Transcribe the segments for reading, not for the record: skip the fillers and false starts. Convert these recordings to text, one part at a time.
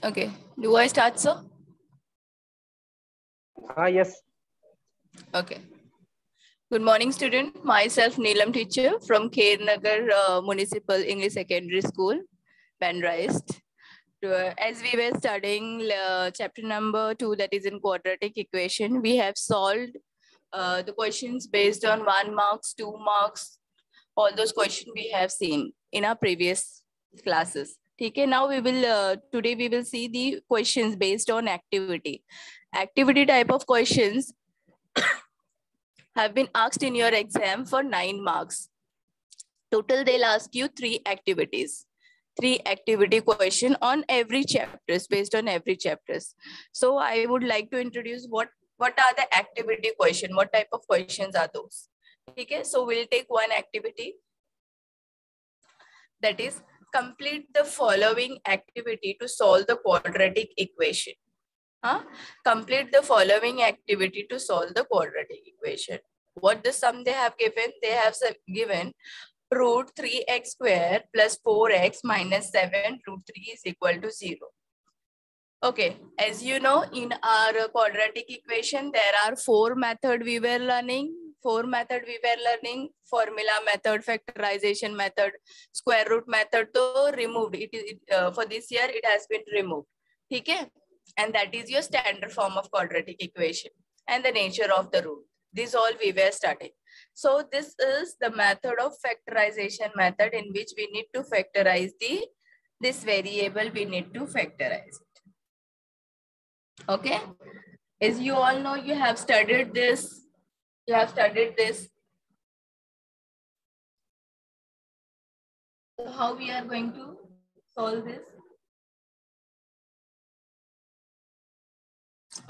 Okay. Do I start, sir? Yes. Okay. Good morning, student. Myself, Neelam teacher from Kher Nagar Municipal English Secondary School, Bandra-East. As we were studying chapter number 2, that is in quadratic equation, we have solved the questions based on 1 marks, 2 marks, all those questions we have seen in our previous classes. Okay, now we will today we will see the questions based on activity. Activity type of questions have been asked in your exam for 9 marks. Total, they'll ask you 3 activities. 3 activity question on every chapters, based on every chapters. So I would like to introduce what are the activity question, what type of questions are those. Okay, so we'll take one activity, that is complete the following activity to solve the quadratic equation. Complete the following activity to solve the quadratic equation. What the sum they have given? They have given root 3x square plus 4x minus 7 root 3 is equal to 0. Okay, as you know, in our quadratic equation, there are 4 methods we were learning. 4 methods we were learning: formula method, factorization method, square root method. So removed. It is for this year it has been removed. Okay, and that is your standard form of quadratic equation and the nature of the root. This all we were studying. So this is the method of factorization method, in which we need to factorize this variable. We need to factorize it. Okay, as you all know, you have studied this. You have studied this. So how we are going to solve this?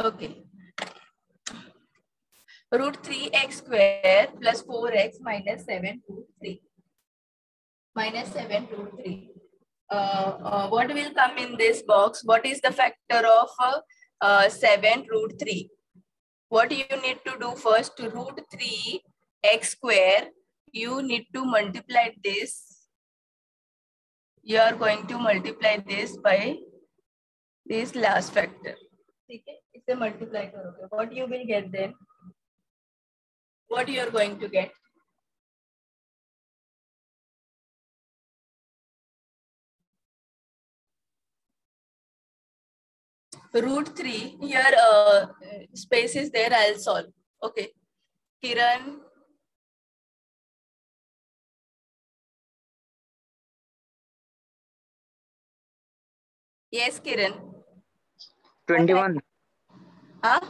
Okay. Root 3x square plus 4x minus 7 root 3. Minus 7 root 3. What will come in this box? What is the factor of 7 root 3? What you need to do first? To root 3 x square, you need to multiply this. You are going to multiply this by this last factor. Okay, it's a multiply. What you will get then? What you are going to get? Root 3, here space is there, I'll solve. Okay. Kiran. Yes, Kiran. 21. Huh?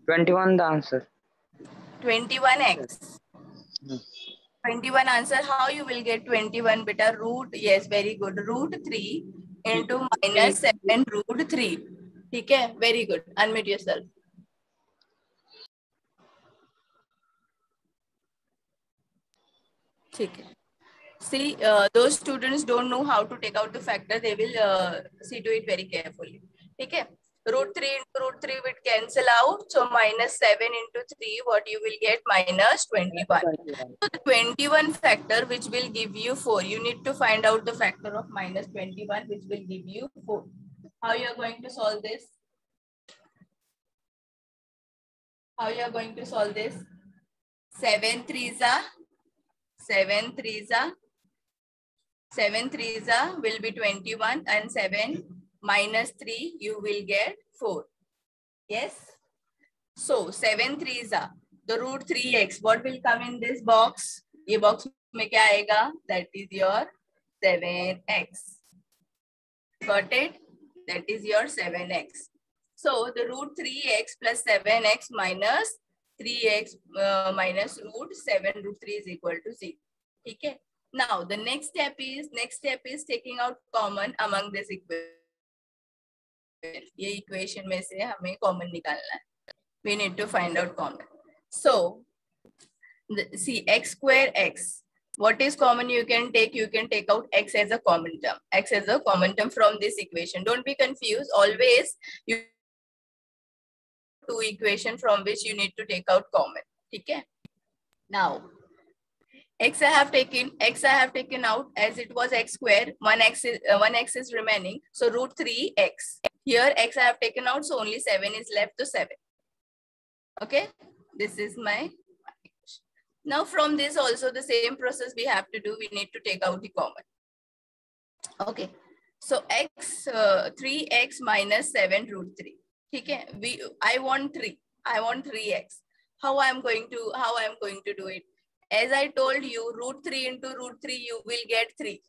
21 the answer. 21x. 21 answer. How you will get 21 beta? Root, yes, very good. Root 3 into minus 7 root 3. Okay, very good. Unmute yourself. Okay. See, those students don't know how to take out the factor. They will see to it very carefully. Okay. Root 3 into root 3 will cancel out. So minus 7 into 3, what you will get? Minus 21. So the 21 factor, which will give you 4. You need to find out the factor of minus 21, which will give you 4. How you are going to solve this? How you are going to solve this? 7 3s are 7 3s are 7 3s are will be 21, and 7 minus 3 you will get 4. Yes. So 7 3s are the root 3x. What will come in this box? ये box में क्या आएगा? That is your 7x. Got it? That is your 7x. So the root 3x plus 7x minus 3x minus root 7 root 3 is equal to 0. Okay. Now the next step is taking out common among this equation. ये equation में से हमें common निकालना है. We need to find out common. So see, x square x. What is common you can take? You can take out x as a common term. X as a common term from this equation. Don't be confused. Always you two equation from which you need to take out common. Okay. Now X I have taken out as it was x square. 1x is remaining. So root 3x. Here x I have taken out, so only 7 is left to 7. Okay, this is my. Now from this also the same process we have to do. We need to take out the common. Okay, so 3x minus 7 root 3. Okay, I want 3. I want 3x. How I am going to do it? As I told you, root 3 into root 3, you will get 3.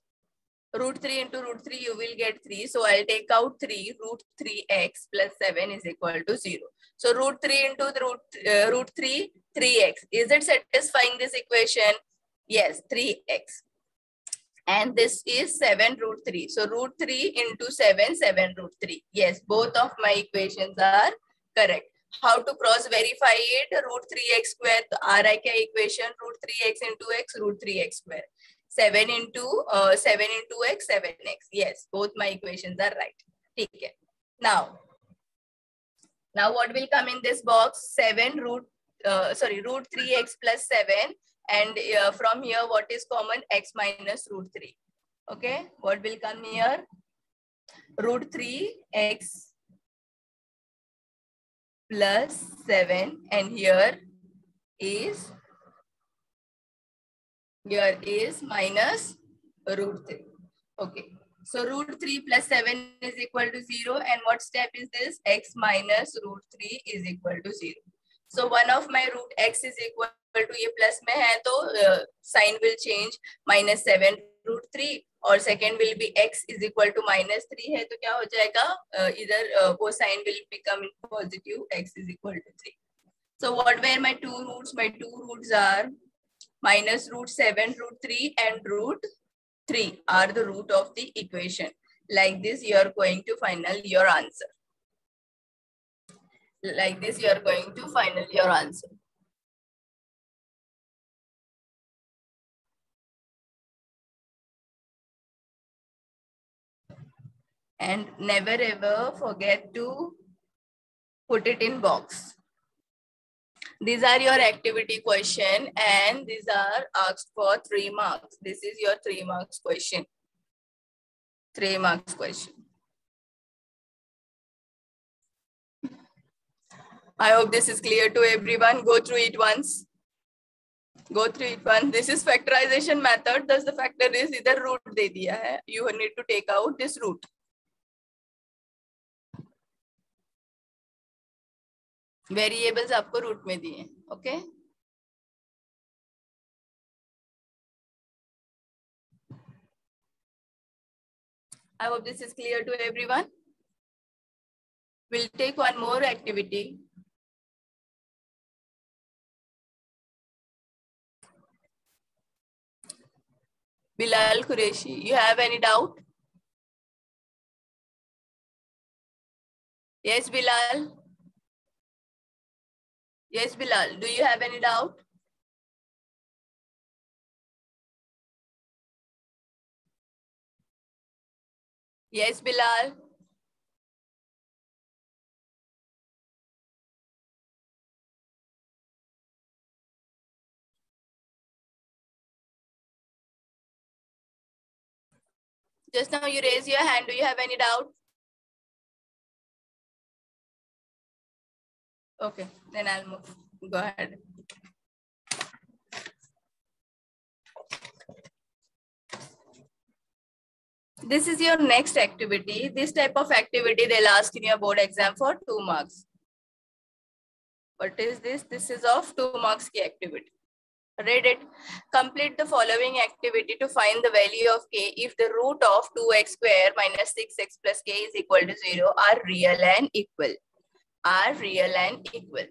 Root 3 into root 3, you will get 3. So I'll take out 3. Root 3x plus 7 is equal to 0. So root 3 into the root 3, 3x. Is it satisfying this equation? Yes, 3x. And this is 7 root 3. So root 3 into 7, 7 root 3. Yes, both of my equations are correct. How to cross verify it? Root 3x square, RIK equation, root 3x into x, root 3x square. 7 into x, 7x. Yes, both my equations are right. Okay. Now what will come in this box? Root 3x plus 7. And from here, what is common? X minus root 3. Okay, what will come here? Root 3x plus 7, and here is minus root 3. Okay, so root 3 plus 7 is equal to 0. And what step is this? X minus root 3 is equal to 0. So one of my root x is equal to ये plus में है तो sign will change, minus 7 root 3, और second will be x is equal to minus 3 है तो क्या हो जाएगा? इधर वो sign will become positive, x is equal to 3. So what were my two roots? My two roots are minus root 7 root 3 and root 3 are the root of the equation. Like this, you are going to final your answer. Like this, you are going to final your answer. And never ever forget to put it in box. These are your activity question and these are asked for 3 marks. This is your 3 marks question. 3 marks question. I hope this is clear to everyone. Go through it once. Go through it once. This is factorization method. Thus the factor is either root दे दिया है. You need to take out this root. Variables आपको root में दिए. Okay. I hope this is clear to everyone. We'll take one more activity. Bilal Qureshi, you have any doubt? Yes, Bilal. Yes, Bilal. Do you have any doubt? Yes, Bilal. Just now you raise your hand. Do you have any doubt? Okay, then I'll move. Go ahead. This is your next activity. This type of activity they'll ask in your board exam for 2 marks. What is this? This is of 2 marks ki activity. Read it. Complete the following activity to find the value of k if the root of 2x square minus 6x plus k is equal to 0 are real and equal. Are real and equal.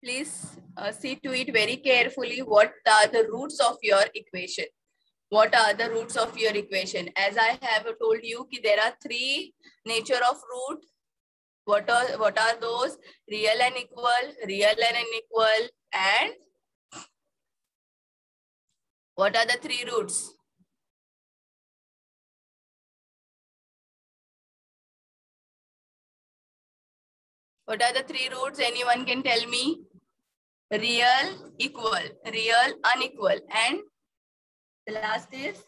Please see to it very carefully. What are the roots of your equation? What are the roots of your equation? As I have told you, there are 3 nature of root. What are those? Real and equal, real and unequal, and what are the 3 roots? What are the 3 roots? Anyone can tell me? real, equal, real, unequal, and the last is,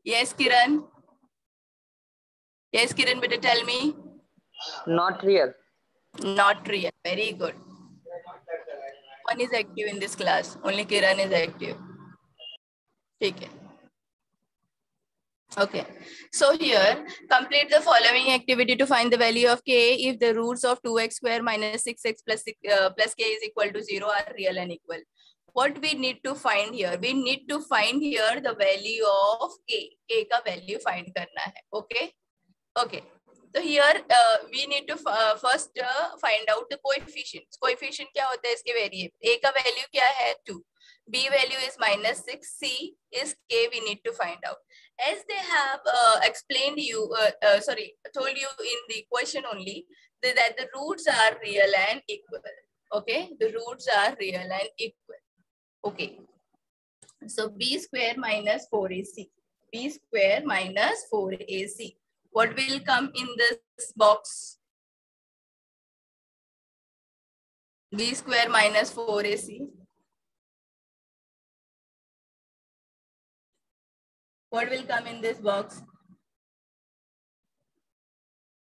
yes, Kiran. Yes, Kiran, better tell me. Not real. Not real. Very good. One is active in this class. Only Kiran is active. Okay. Okay. So here, complete the following activity to find the value of k if the roots of 2x square minus 6x plus k is equal to 0 are real and equal. What we need to find here? We need to find here the value of k. K का value find करना है. Okay. Okay. So here we need to first find out the coefficients. Coefficient क्या होता है इसके variable? A का value क्या है? 2. B value is minus 6. C is K. We need to find out. As they have explained you, told you in the question only that the roots are real and equal. Okay, the roots are real and equal. Okay. So B square minus 4AC. B square minus 4AC. What will come in this box? B square minus 4AC. What will come in this box?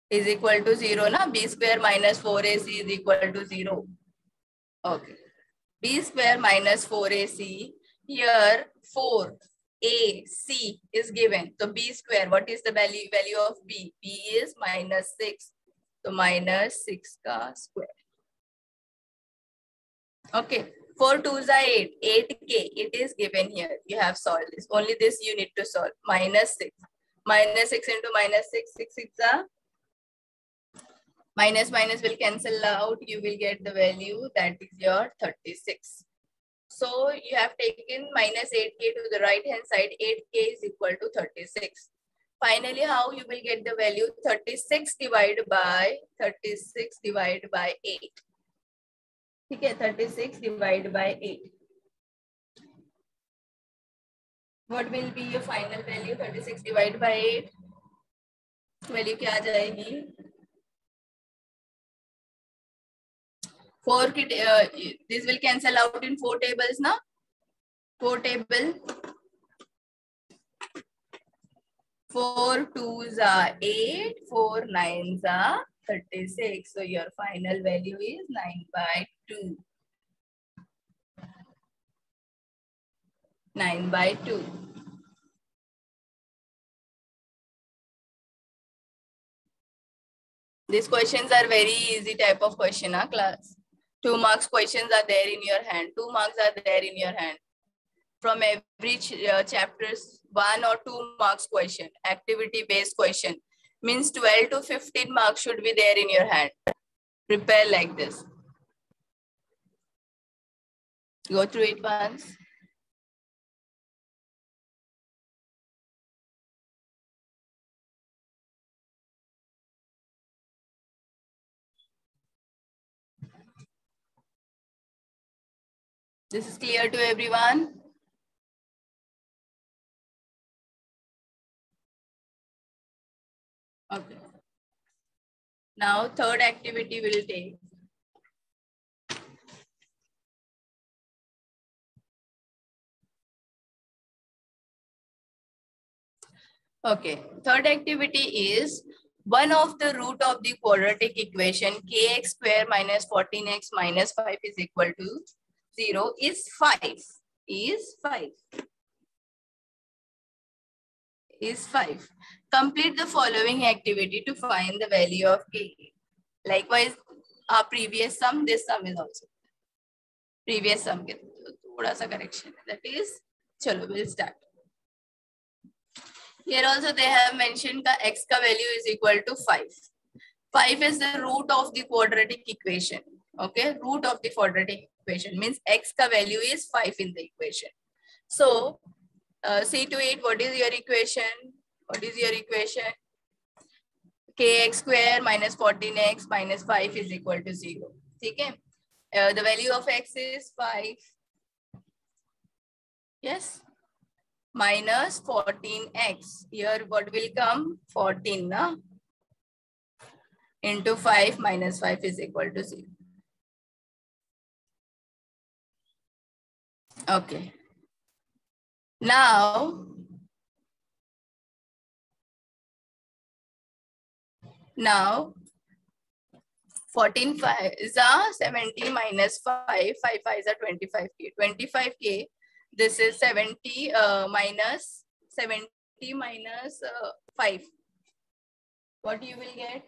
Is equal to 0, na? B square minus 4AC is equal to 0. Okay. B square minus 4AC. Here 4AC is given. So B square, what is the value of B? B is minus 6. So minus 6 ka square. Okay. 4 2s are 8. 8k. It is given here. You have solved this. Only this you need to solve. Minus 6. Minus 6 into minus 6. 6 6 are. Minus minus will cancel out. You will get the value that is your 36. So you have taken minus 8k to the right hand side. 8k is equal to 36. Finally, how you will get the value? 36 divided by 8. Okay, 36 divided by 8. What will be your final value? 36 divided by 8. Value क्या आ जाएगी? 4 this will cancel out in 4 tables, na? 4 table. 4 2s are 8. 4 9s are 36. So your final value is 9 by 2. 9 by 2. These questions are very easy type of question, huh, class? 2 marks questions are there in your hand. 2 marks are there in your hand. From every chapters, 1 or 2 marks question, activity based question. Means 12 to 15 marks should be there in your hand. Prepare like this. Go through it once. This is clear to everyone? Okay. Now third activity will take. Okay, third activity is one of the root of the quadratic equation kx square minus 14x minus 5 is equal to 0 is 5. Is 5. Is 5. Complete the following activity to find the value of k. Likewise, our previous sum, this sum is also. Previous sum के थोड़ा सा correction. That is, चलो, we'll start. Here also they have mentioned that x ka value is equal to 5. 5 is the root of the quadratic equation. Okay, root of the quadratic equation means x ka value is 5 in the equation. So, see to it, what is your equation? What is your equation? Kx square minus 14x minus 5 is equal to 0. Okay? The value of x is 5. Yes? Minus 14x. Here what will come? 14. Na? into 5 minus 5 is equal to 0. Okay. Now 14 5 is 70 minus 5. 5 5 is 25k. 25k. This is 70 minus 5. What you will get?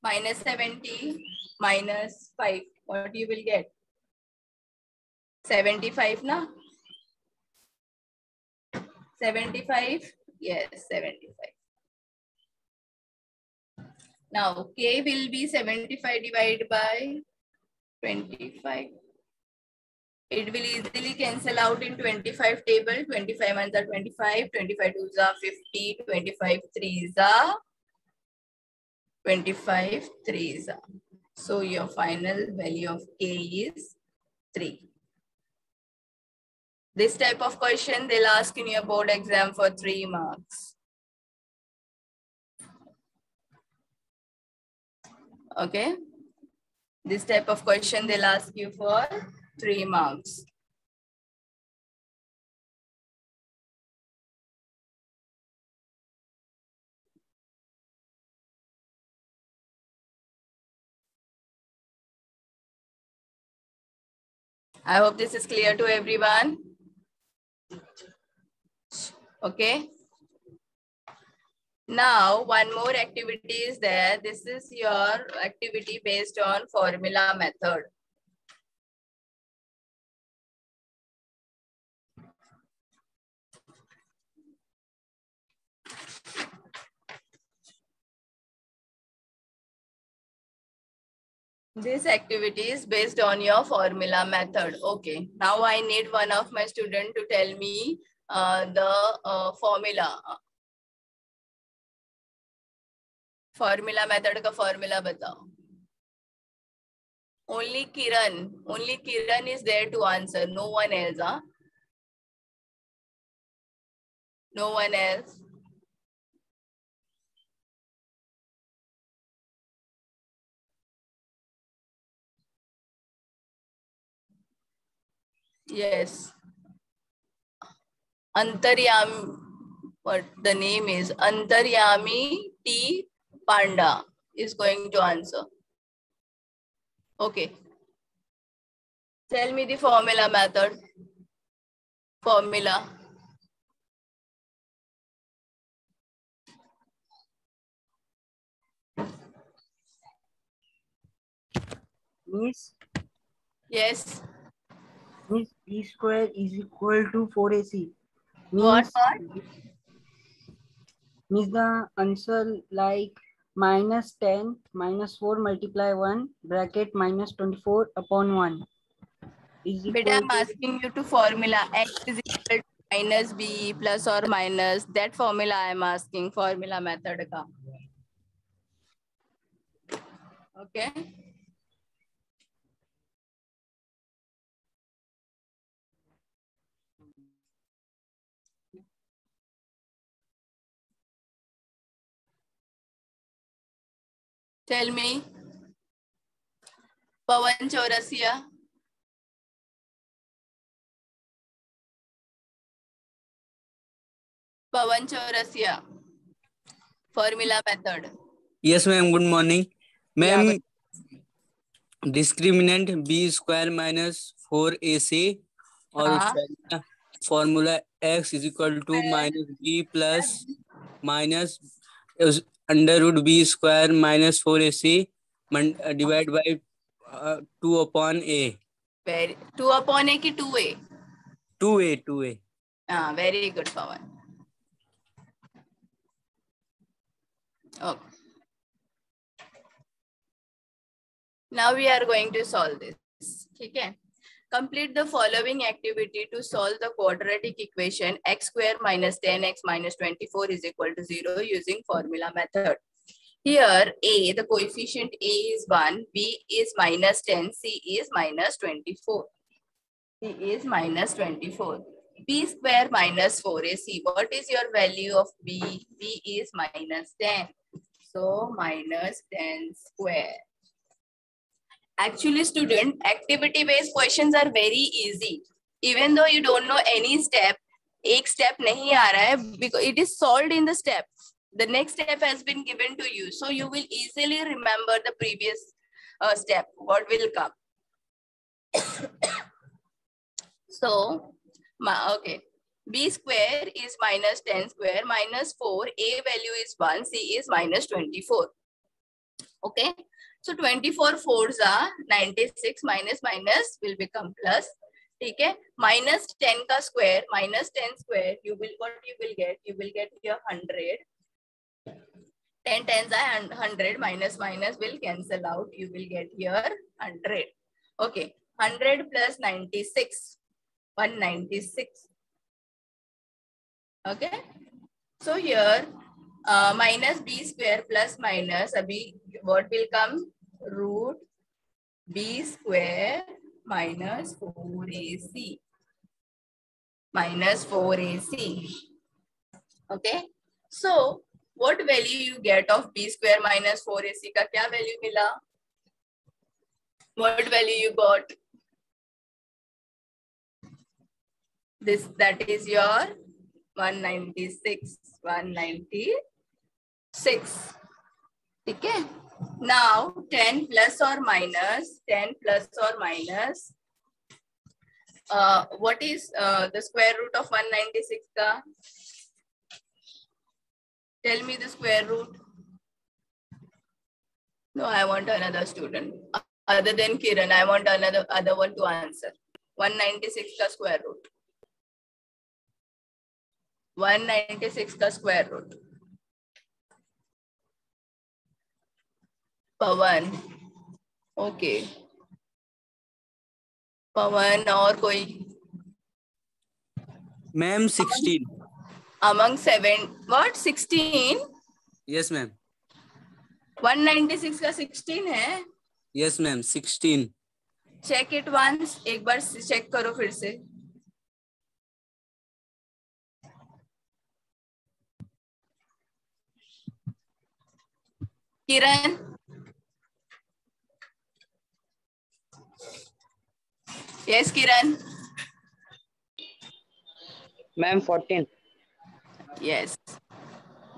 Minus 70 minus 5. What you will get? 75 na? 75? Yes, 75. Now, k will be 75 divided by 25. It will easily cancel out in 25 table. 25 ones are 25, 25 twos are 50, 25 threes are 25 threes are. So your final value of k is 3. This type of question they'll ask in your board exam for 3 marks. Okay. This type of question they'll ask you for 3 marks. I hope this is clear to everyone. Okay. Now, one more activity is there. This is your activity based on formula method. This activity is based on your formula method. Okay. Now I need one of my students to tell me the formula. Formula method का formula बताओ. Only Kiran is there to answer. No one else. Huh? No one else. Yes. Antaryami, what the name is, Antaryami T. Panda is going to answer. Okay. Tell me the formula method. Formula. Miss? Yes. Miss, B square is equal to 4AC. What? Miss, the answer like minus 10 minus 4 multiply 1 bracket minus 24 upon 1. But I'm asking you to formula x is equal to minus b plus or minus. That formula I'm asking, formula method ka. Okay. Tell me. Pawan Chaurasia. Pawan Chaurasia. Formula method. Yes, ma'am. Good morning. Ma'am, Yeah, discriminant b square minus 4ac और formula x is equal to minus b plus minus under root b square minus 4ac divided by 2 upon a. Very 2 upon a ki 2a. 2a. Very good, Pawan. Okay. Now we are going to solve this. Okay. Complete the following activity to solve the quadratic equation x square minus 10x minus 24 is equal to 0 using formula method. Here a, the coefficient a is 1, b is minus 10, c is minus 24. C is minus 24. B square minus 4AC. What is your value of B? B is minus 10. So minus 10 square. Actually, student, activity-based questions are very easy. Even though you don't know any step, एक step नहीं आ रहा है because it is solved in the step. The next step has been given to you, so you will easily remember the previous step. What will come? So, okay. B square is minus 10 square minus 4. A value is 1. C is minus 24. Okay. So 24 fours are 96 minus minus will become plus. Okay. Minus 10 ka square, minus 10 square, you will what you will get? You will get your 100. 10 tens are 100 minus minus will cancel out. You will get your 100. Okay. 100 plus 96. 196. Okay. So here minus B square plus minus abhi what will come? Root B square minus 4AC. Minus 4AC. Okay. So what value you get of B square minus 4AC ka kya value mila? What value you got? This, that is your 196. 196. Okay. Now 10 plus or minus, 10 plus or minus. What is the square root of 196 ka? Tell me the square root. No, I want another student. Other than Kiran, I want other one to answer. 196 ka square root. 196 का square root. Pawan. Okay. Pawan और कोई? Ma'am, 16. Among 7. What? 16? Yes, ma'am. 196 का 16 है? Yes, ma'am. 16. Check it once. एक बार check करो फिर से. Kiran. Yes, Kiran. Ma'am, 14. Yes.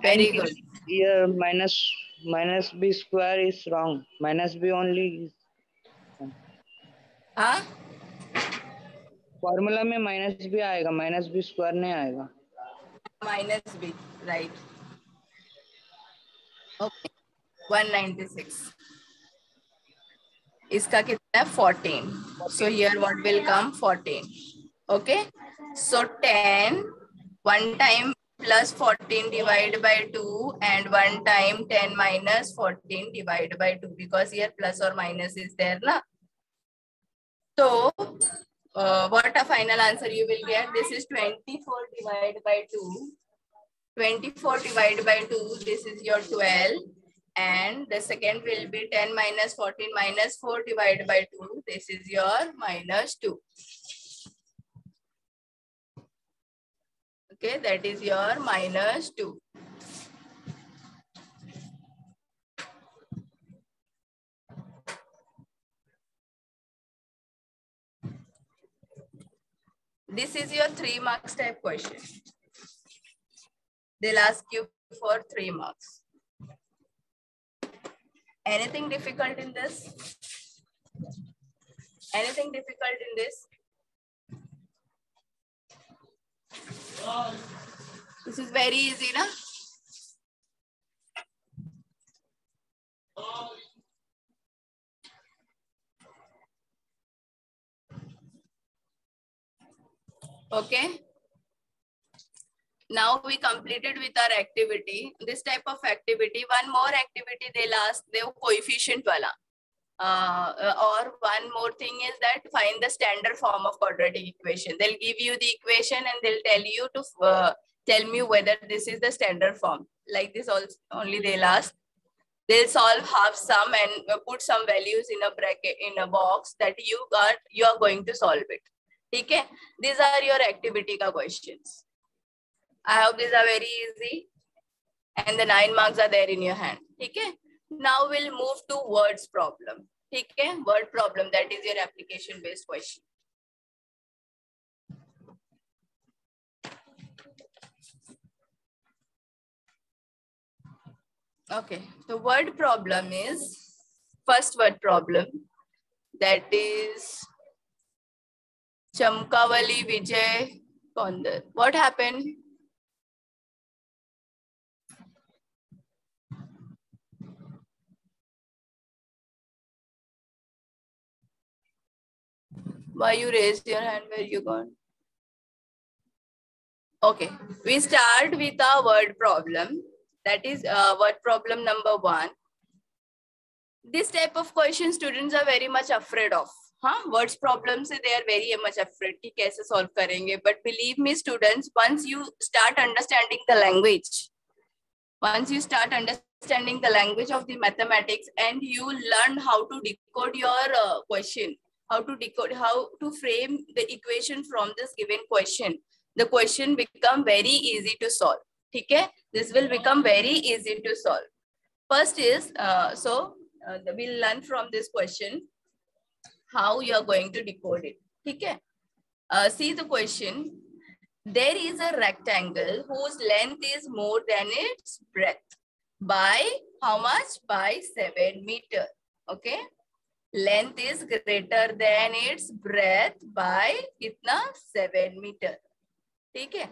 Very And good. here minus B square is wrong. Minus B only. हाँ? Formula में माइनस भी आएगा, माइनस बी स्क्वायर नहीं आएगा. Minus B, right. Okay. 196. इसका कितना है? 14. So here what will come? 14. Okay. So 10, one time plus 14 divided by 2 and one time 10 minus 14 divided by 2 because here plus or minus is there. Na? So what a final answer you will get? This is 24 divided by 2. 24 divided by 2, this is your 12. And the second will be 10 minus 14 minus 4 divided by 2. This is your minus 2. Okay, that is your minus 2. This is your 3 marks type question. They'll ask you for 3 marks. Anything difficult in this? Anything difficult in this? This is very easy, na? Okay. Now we completed with our activity. This type of activity, one more activity they'll ask, the coefficient wala. Or one more thing is that find the standard form of quadratic equation. They'll give you the equation and they'll tell you to tell me whether this is the standard form. Like this also only they'll ask. They'll solve half sum and put some values in a bracket, in a box that you are going to solve it. ठीक है, these are your activity का questions. I hope these are very easy and the 9 marks are there in your hand. ठीक है, now we'll move to words problem. ठीक है, word problem, that is your application based question. Okay, the word problem is, first word problem, that is Chamkawali Vijay Kondar. What happened? Why you raised your hand? Where you gone? Okay, we start with a word problem. That is word problem number 1. This type of question students are very much afraid of. Words problem se they are very much afraid कि कैसे solve करेंगे. But believe me students, once you start understanding the language, once you start understanding the language of the mathematics and you learn how to decode your question, how to frame the equation from this given question, the question become very easy to solve. Okay, this will become very easy to solve. First is we'll learn from this question how you are going to decode it. Okay, see the question. There is a rectangle whose length is more than its breadth by how much? By 7 meters. Okay, length is greater than its breadth by kitna? 7 meters. Okay,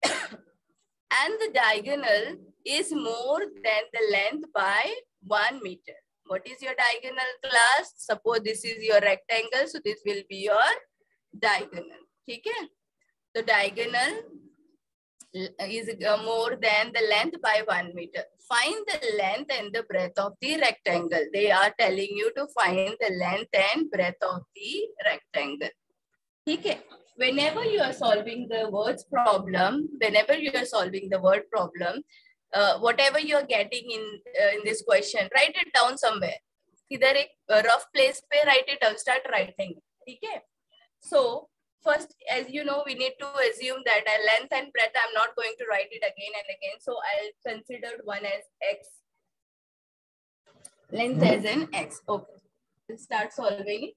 and the diagonal is more than the length by 1 meter. What is your diagonal, class? Suppose this is your rectangle, so this will be your diagonal. Okay, the diagonal is more than the length by 1 meter. Find the length and the breadth of the rectangle. They are telling you to find the length and breadth of the rectangle. Okay, whenever you are solving the words problem, whatever you are getting in this question, write it down somewhere. Either a rough place pe write it down, start writing. Okay, so first, as you know, we need to assume that a length and breadth, I'm not going to write it again and again. So I'll consider one as x, length as an x. Okay, let's start solving it.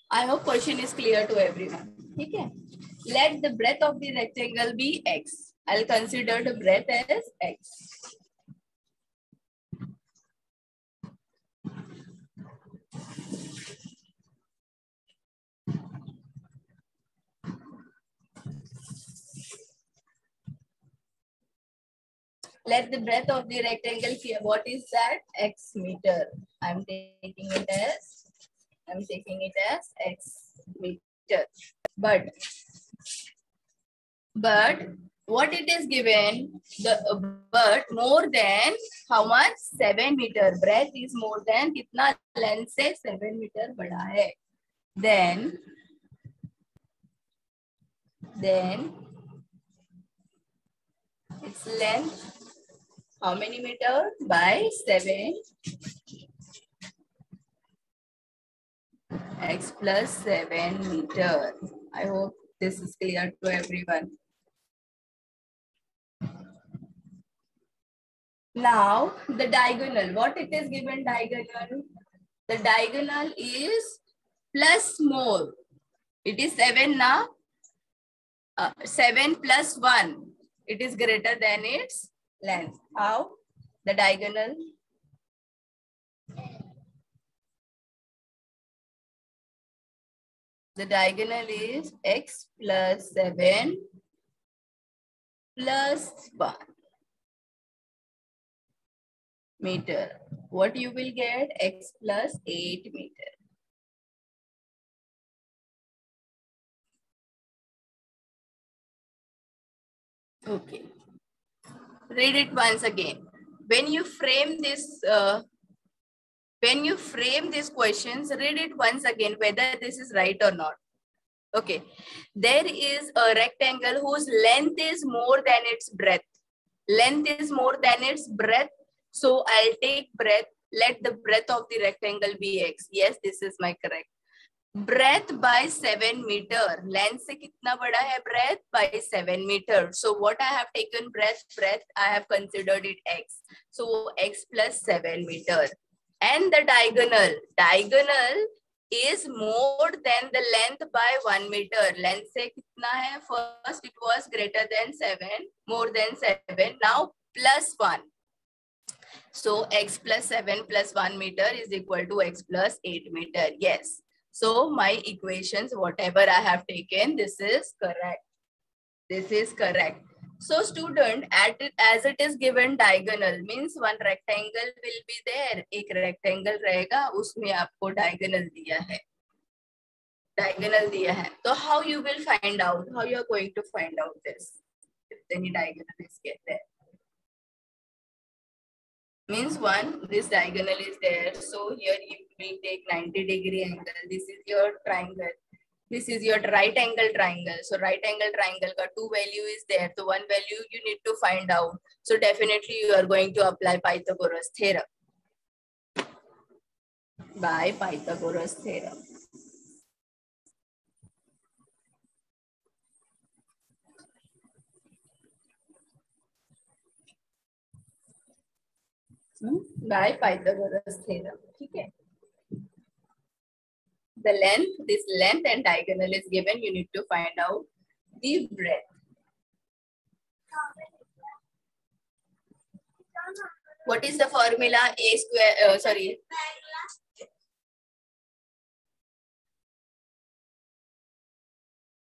I hope question is clear to everyone. Okay, let the breadth of the rectangle be x. I'll consider the breadth as x. Let the breadth of the rectangle here. What is that? X meter. I'm taking it as x meter. But what it is given? But more than how much? 7 meter. Breadth is more than kitna? Length se 7 meter bada hai. Then its length how many meter? By 7. X plus 7 meter. I hope this is clear to everyone. Now the diagonal. What it is given diagonal? The diagonal is plus more. It is 7 now. 7 plus 1. It is greater than its length. How? The diagonal. The diagonal is x plus 7 plus 1 meter. What you will get? X plus 8 meter. Okay. Read it once again. When you frame this questions, read it once again whether this is right or not. Okay. There is a rectangle whose length is more than its breadth. Length is more than its breadth. So I'll take breadth Let the breadth of the rectangle be x. Yes, this is my correct. Breadth by 7 meter. Length से कितना बड़ा है breadth? By 7 meter. So what I have taken breadth, I have considered it x. So x plus 7 meter. And the diagonal is more than the length by 1 meter. Length से कितना है? First it was greater than 7, more than 7. Now plus 1. So x plus 7 plus 1 meter is equal to x plus 8 meter. Yes. So my equations, whatever I have taken, this is correct. This is correct. So student, as it is given diagonal, means one rectangle will be there. एक rectangle रहेगा, उसमें आपको diagonal दिया है. Diagonal दिया है. So how you will find out? How you are going to find out this? If any diagonal is there. Means one, this diagonal is there. So here you will take 90-degree angle. This is your triangle. This is your right angle triangle. So right angle triangle ka 2 value is there. So one value you need to find out. So definitely you are going to apply Pythagoras theorem. By Pythagoras theorem. By Pythagoras theorem. Okay. The length, this length and diagonal is given. You need to find out the breadth. What is the formula? A square, sorry.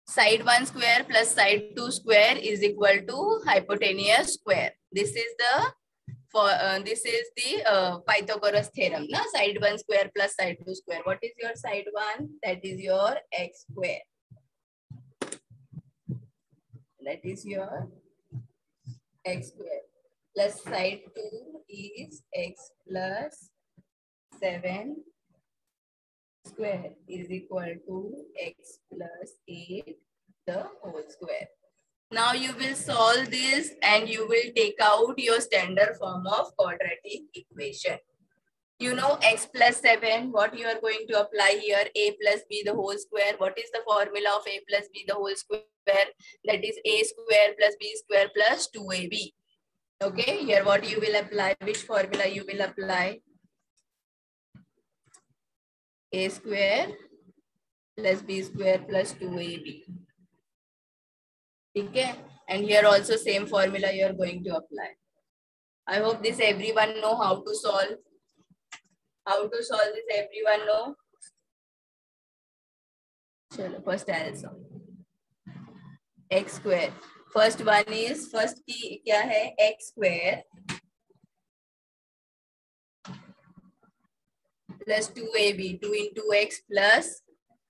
Side 1 square plus side 2 square is equal to hypotenuse square. This is the Pythagoras theorem. Na? Side 1 square plus side 2 square. What is your side 1? That is your x square. That is your x square. Plus side 2 is x plus 7 square is equal to x plus 8 the whole square. Now you will solve this and you will take out your standard form of quadratic equation. You know x plus 7, what you are going to apply here? A plus b the whole square. What is the formula of a plus b the whole square? That is a square plus b square plus 2ab. Okay, here what you will apply? Which formula you will apply? A square plus b square plus 2ab. Okay, and here also same formula you are going to apply. I hope this everyone know how to solve. How to solve this everyone know. Chalo, first I'll solve. X square. First one is first की क्या है? X square plus 2ab. 2 into x plus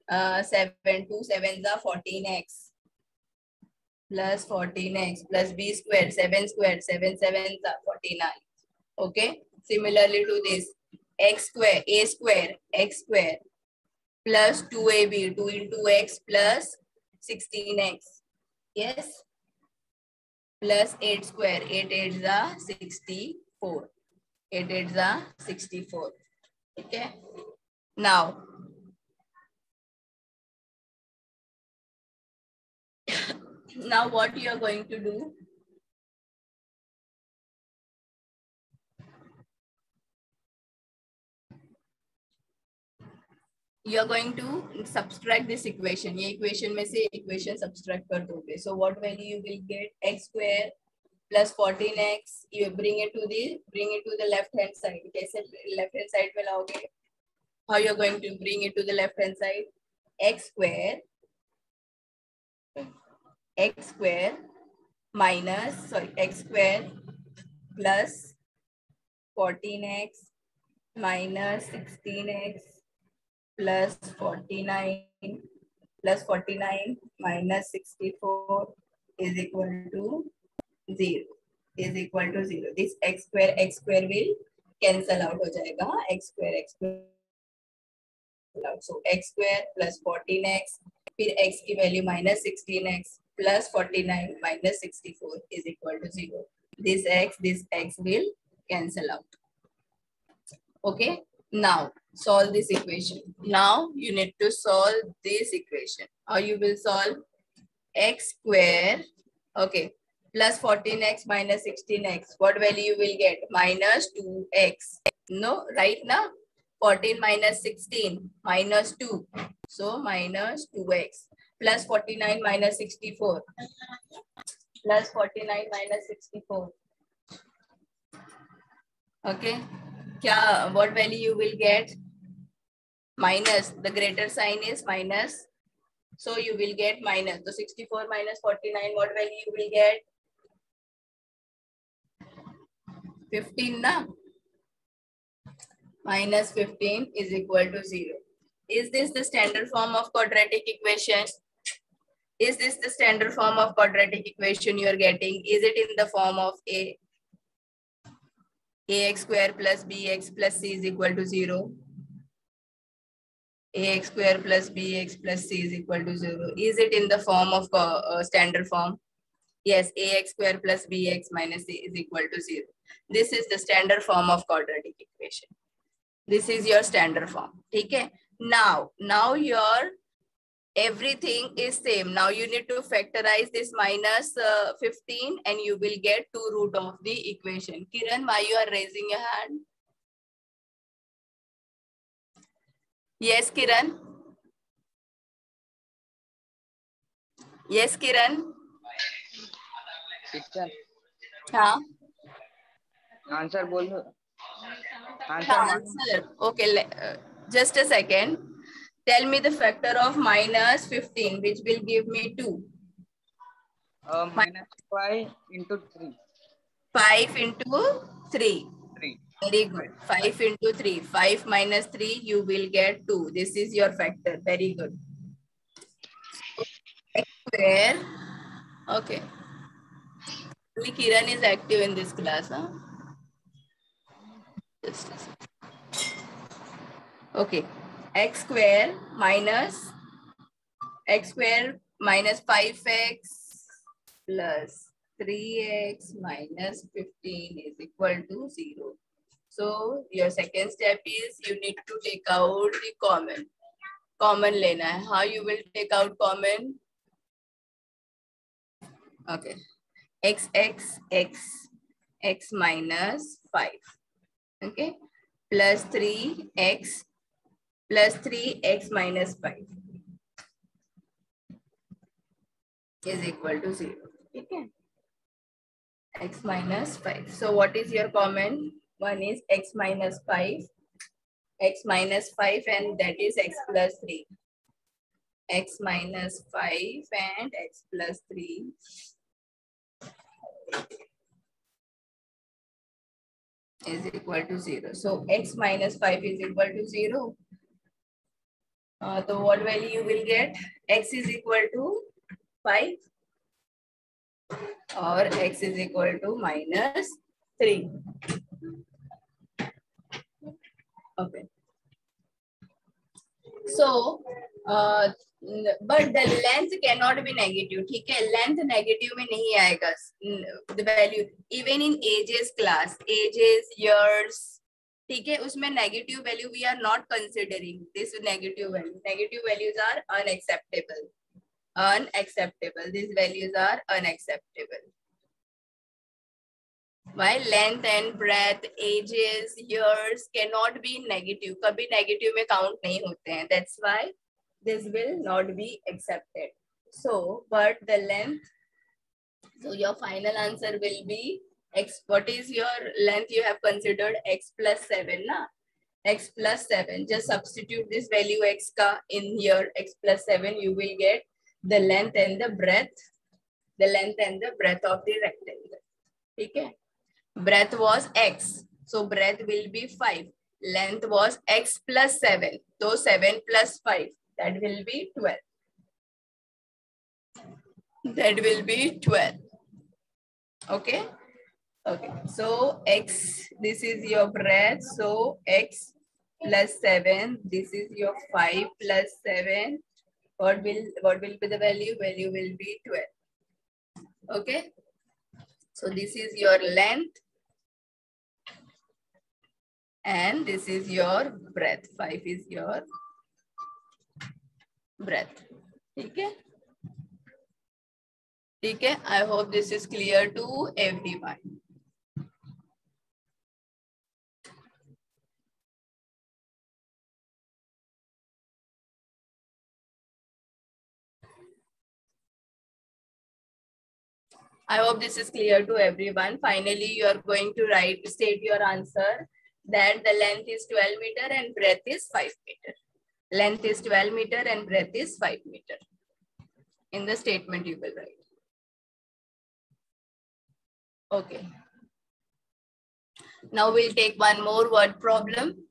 7. 2 7s are 14x. Plus 14x plus b square 7 square 7 7s are 49. Okay. Similarly to this x square a square x square plus 2ab 2 into x plus 16x. Yes. Plus 8 square 8 8s are 64. 8 8s are 64. Okay. Now. Now what you are going to do? You are going to subtract this equation. ये equation में से equation subtract कर दोगे. So what value you will get? X square plus 14x. You bring it to the left hand side. कैसे left hand side में लाओगे? How you are going to bring it to the left hand side? X square minus x square plus 14x minus 16x plus 49 minus 64 is equal to 0. Is equal to 0. This x square will cancel out हो जाएगा. X square out. So x square plus 14x फिर x की value minus 16x plus 49 minus 64 is equal to 0. This x will cancel out. Okay. Now solve this equation. Now you need to solve this equation. How you will solve? X square, okay, plus 14x minus 16x. What value you will get? Minus 2x. No, right now? 14 minus 16 minus 2. So minus 2x. Plus 49 minus 64. Plus 49 minus 64. Okay. Kya, what value you will get? Minus. The greater sign is minus. So you will get minus. So 64 minus 49, what value you will get? 15 na? Minus 15 is equal to 0. Is this the standard form of quadratic equation? Is this the standard form of quadratic equation you are getting? Is it in the form of ax square plus bx plus c is equal to 0? Ax square plus bx plus c is equal to 0. Is it in the form of standard form? Yes, ax square plus bx minus c is equal to 0. This is the standard form of quadratic equation. This is your standard form. Okay. Now your everything is same. Now you need to factorize this minus 15 and you will get 2 root of the equation. Kiran, why you are raising your hand? Yes, Kiran. Yes, Kiran. Teacher, हाँ. answer बोलो. Answer. Okay, just a second. Tell me the factor of minus 15, which will give me 2. Minus 5 into 3. 5 into 3. 3. Very good. 5 into 3. 5 minus 3, you will get 2. This is your factor. Very good. X square. Okay. Only Kiran is active in this class. Huh? Just a second. Okay. X square minus 5x plus 3x minus 15 is equal to 0. So your second step is you need to take out the common. Common lena hai. How you will take out common? Okay. X minus 5. Okay. Plus 3x minus 5 is equal to 0. Okay. X minus 5. So what is your common? One is x minus 5 and that is x plus 3. X minus 5 and x plus 3 is equal to 0. So x minus 5 is equal to 0. So what value you will get? X is equal to 5 or x is equal to minus 3. Okay. So, but the length cannot be negative. ठीक है? Length negative में नहीं आएगा. The value even in ages class, ages, years, ठीक है? उसमें negative value we are not considering. This negative value. Negative values are unacceptable. Unacceptable. These values are unacceptable. While length and breadth, ages, years cannot be negative. कभी negative में count नहीं होते हैं. That's why this will not be accepted. So, but the length. So your final answer will be x. What is your length you have considered? X plus 7, na? X plus 7. Just substitute this value x ka in here. X plus 7. You will get the length and the breadth. The length and the breadth of the rectangle. Okay. Breadth was x. So breadth will be 5. Length was x plus 7. So 7 plus 5. That will be 12. That will be 12. Okay. Okay. So x, this is your breadth. So x plus 7. This is your 5 plus 7. What will be the value? Value will be 12. Okay. So this is your length. and this is your breadth. 5 is your breadth. Okay. Okay. I hope this is clear to everyone. I hope this is clear to everyone. Finally, you are going to state your answer that the length is 12 meter and breadth is 5 meter. Length is 12 meter and breadth is 5 meter. In the statement you will write. Okay. Now we'll take one more word problem.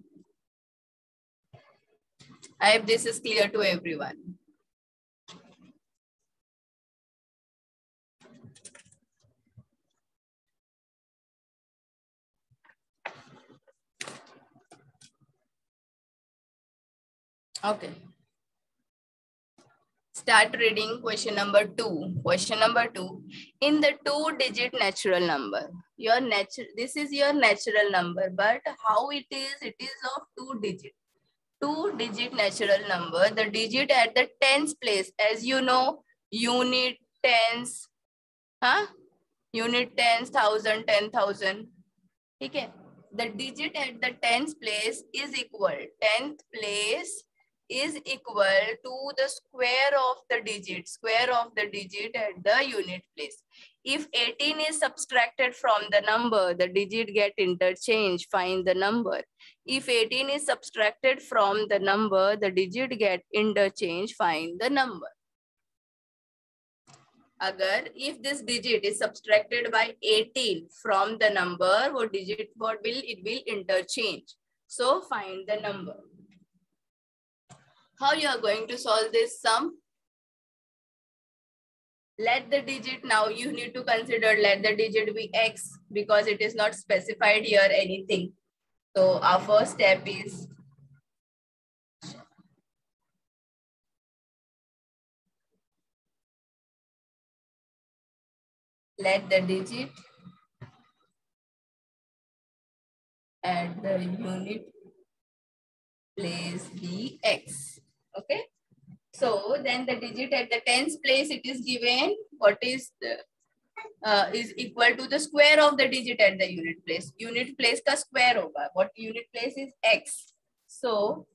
I hope this is clear to everyone. Okay. Start reading question number 2. Question number 2. In the 2-digit natural number, this is your natural number, but how it is of 2-digit. 2-digit natural number, the digit at the tens place, as you know, unit, tens, unit, tens, thousand, 10,000. Okay. The digit at the tens place is equal. 10th place is equal to the square of the digit. Square of the digit at the unit place. If 18 is subtracted from the number, the digit get interchanged. Find the number. If 18 is subtracted from the number, the digit get interchanged. Find the number. Agar if this digit is subtracted by 18 from the number, it will interchange. So find the number. How you are going to solve this sum? Let the digit, now you need to consider, let the digit be x because it is not specified here anything. So our first step is let the digit at the unit place be x. Okay. So then the digit at the tens place, it is given what is the is equal to the square of the digit at the unit place. Unit place ka square hoga. What unit place is x. So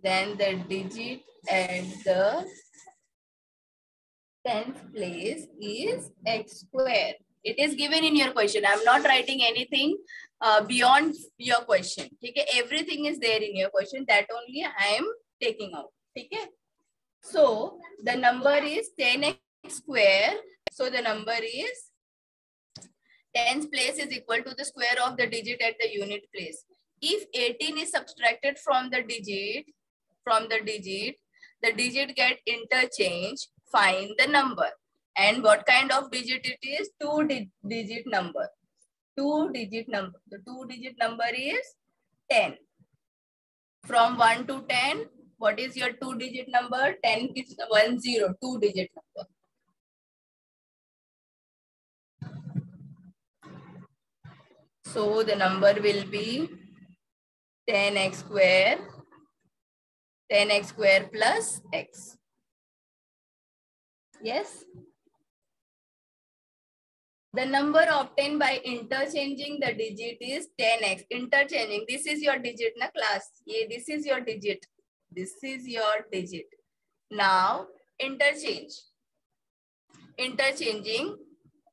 then the digit at the tens place is x square. It is given in your question. I'm not writing anything beyond your question. Okay? Everything is there in your question. That only I am taking out. Okay? So the number is 10x square. So the number is tens place is equal to the square of the digit at the unit place. If 18 is subtracted from the digit, the digit get interchanged. Find the number. And what kind of digit it is? 2-digit number. 2-digit number. The 2-digit number is 10. From 1 to 10, what is your 2-digit number? 10 is 10, 2-digit number. So the number will be 10x square plus x. Yes. The number obtained by interchanging the digit is 10x. Interchanging. This is your digit, na class. This is your digit. This is your digit. Now interchange. Interchanging.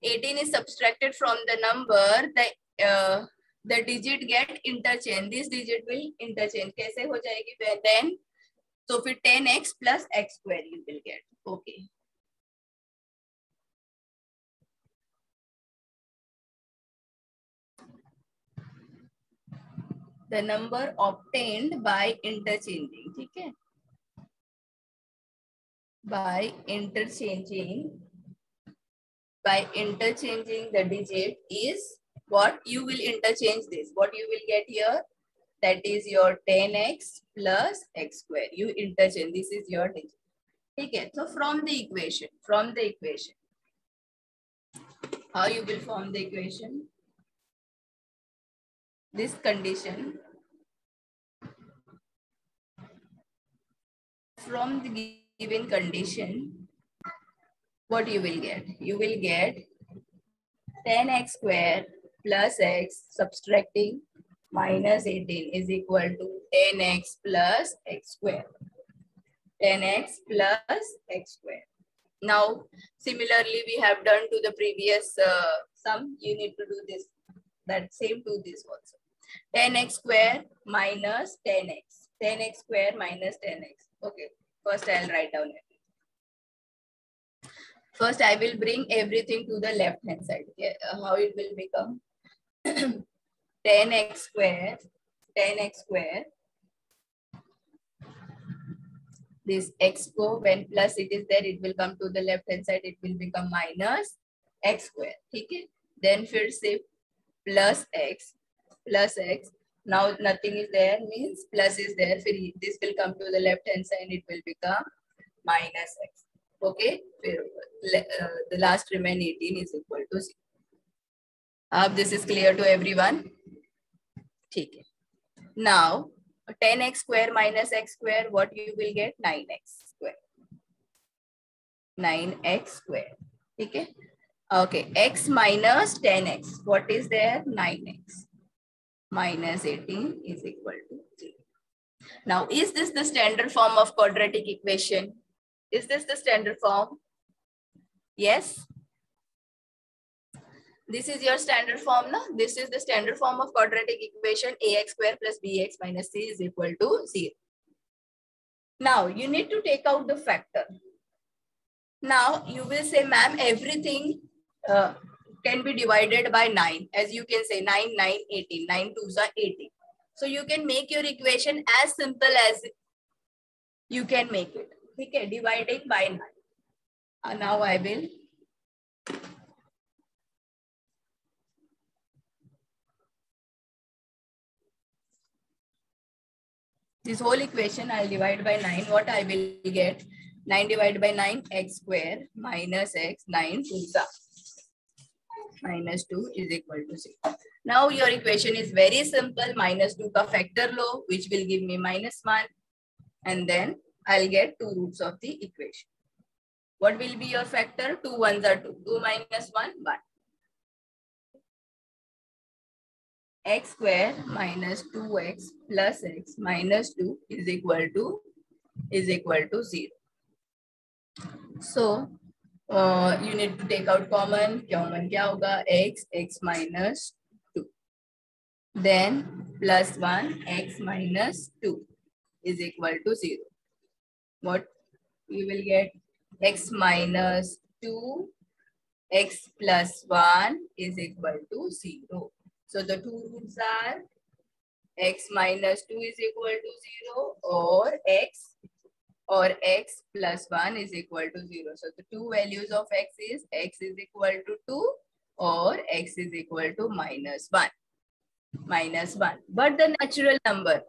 18 is subtracted from the number. The digit get interchanged. This digit will interchange. Kaise ho jayegi? Then so फिर 10x plus x square you will get. Okay. The number obtained by interchanging. Okay. By interchanging the digit is what you will interchange this. What you will get here? That is your 10x plus x square. You interchange. This is your digit. Okay. So from the equation. How you will form the equation? This condition, from the given condition, what you will get? You will get 10x square plus x subtracting minus 18 is equal to 10x plus x square. 10x plus x square. Now, similarly, we have done to the previous sum. You need to do this. That same to this also. 10x square minus 10x. 10x square minus 10x. Okay. First, I'll write down it. First, I will bring everything to the left hand side. How it will become? 10x square. 10x square. This x go, when plus it is there, it will come to the left hand side. It will become minus x square. Okay. Then first say plus x. Now nothing is there, means plus is there. This will come to the left hand side. It will become minus x. Okay. The last remain 18 is equal to 0. This is clear to everyone. Okay. Now 10x square minus x square, what you will get? 9x square. 9x square. Okay. Okay. X minus 10x. What is there? 9x. Minus 18 is equal to 0. Now, is this the standard form of quadratic equation? Is this the standard form? Yes. This is your standard form, no? This is the standard form of quadratic equation. Ax square plus bx minus c is equal to 0. Now, you need to take out the factor. Now, you will say, ma'am, everything can be divided by 9. As you can say, 9, 9, 18. 9 2s are 18. So, you can make your equation as simple as you can make it. Okay, dividing by 9. Now, I will... This whole equation I'll divide by 9. What I will get? 9 divided by 9, x square minus x, 9 2s are. Minus 2 is equal to 0. Now your equation is very simple. Minus 2 ka factor lo, which will give me minus 1. And then I'll get 2 roots of the equation. What will be your factor? 2 1s are 2. 2 minus 1, 1. X square minus 2x plus x minus 2 is equal to 0. So you need to take out common. Common kya hoga? X minus 2. Then plus 1 x minus 2 is equal to 0. What we will get? X minus 2 x plus 1 is equal to 0. So the two roots are x minus 2 is equal to 0 or x plus 1 is equal to 0. So the two values of x is equal to 2 or x is equal to minus 1. Minus 1. But the natural number,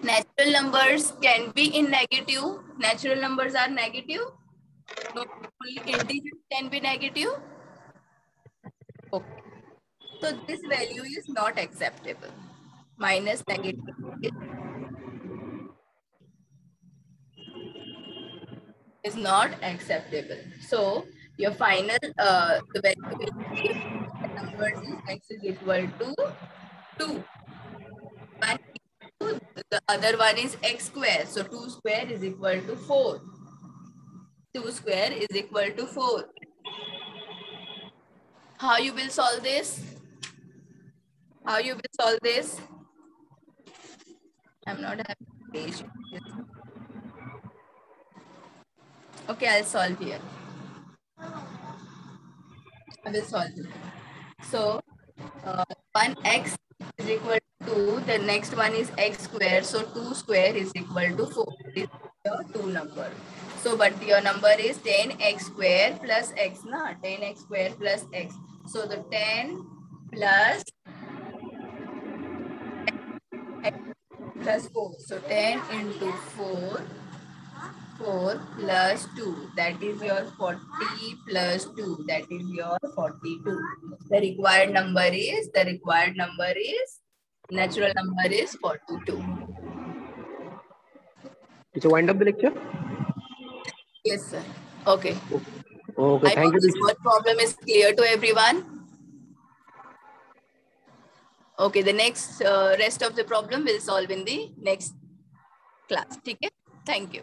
natural numbers can be in negative. Natural numbers are negative. No, only integers can be negative. Okay. So this value is not acceptable. Minus negative is not acceptable. So your final the value will be the numbers is x is equal to 2. One equal to, the other one is x square. So 2 square is equal to 4. 2 square is equal to 4. How you will solve this? How you will solve this? I'm not having patience. Okay, I'll solve here. I will solve it. So 1x is equal to, the next one is x square. So 2 square is equal to 4. This is your 2 number. So but your number is 10x square plus x, na? 10x square plus x. So the 10 plus x plus 4. So 10 into 4 4 plus 2, that is your 40 plus 2, that is your 42. The required number is natural number is 42. It's a wind up the lecture. Yes, sir. Okay. Okay, I thank hope you. this first problem is clear to everyone. Okay, the next rest of the problem we'll solve in the next class. Okay? Thank you.